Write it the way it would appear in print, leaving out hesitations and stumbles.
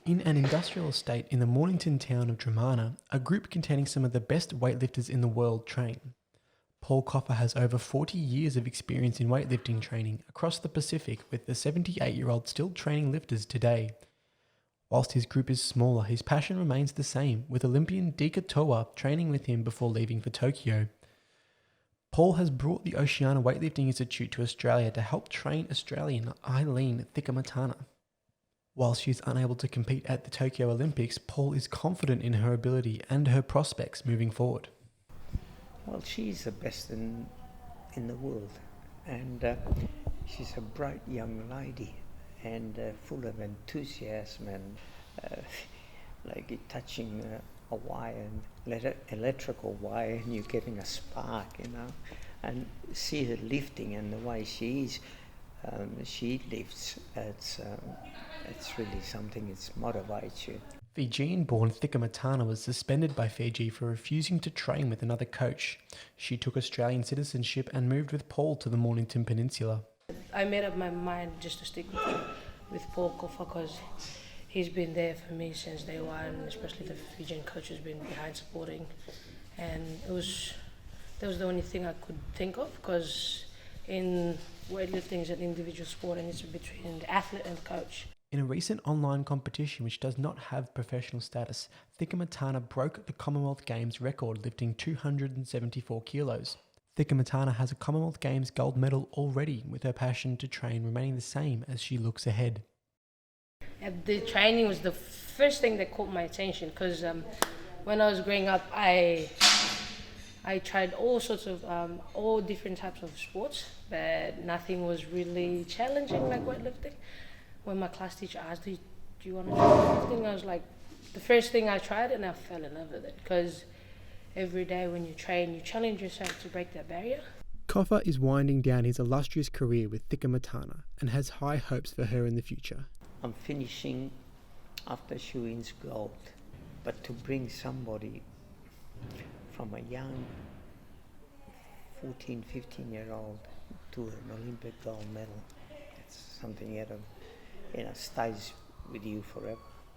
In an industrial estate in the Mornington town of Dromana, a group containing some of the best weightlifters in the world train. Paul Coffa has over 40 years of experience in weightlifting training across the Pacific, with the 78-year-old still training lifters today. Whilst his group is smaller, his passion remains the same, with Olympian Dika Toa training with him before leaving for Tokyo. Paul has brought the Oceania Weightlifting Institute to Australia to help train Australian Eileen Thikamatana. While she is unable to compete at the Tokyo Olympics, Paul is confident in her ability and her prospects moving forward. Well, she's the best in the world, and she's a bright young lady and full of enthusiasm and like touching a wire, and electrical wire, and you're getting a spark, and see her lifting and the way she lifts. It's really something that motivates you. Fijian-born Thikamatana was suspended by Fiji for refusing to train with another coach. She took Australian citizenship and moved with Paul to the Mornington Peninsula. I made up my mind just to stick with Paul Coffa because he's been there for me since day one, especially the Fijian coach has been behind supporting. And that was the only thing I could think of, because in weightlifting is an individual sport and it's between the athlete and the coach. In a recent online competition which does not have professional status, Thikamatana broke the Commonwealth Games record, lifting 274 kilos. Thikamatana has a Commonwealth Games gold medal already, with her passion to train remaining the same as she looks ahead. The training was the first thing that caught my attention, because when I was growing up, I tried all sorts of, all different types of sports, but nothing was really challenging like weightlifting. When my class teacher asked, do you want to try weightlifting? I was like, the first thing I tried, and I fell in love with it, because every day when you train, you challenge yourself to break that barrier. Coffa is winding down his illustrious career with Thikamatana and has high hopes for her in the future. I'm finishing after she wins gold, but to bring somebody from a young 14, 15-year-old to an Olympic gold medal, it's something that stays with you forever.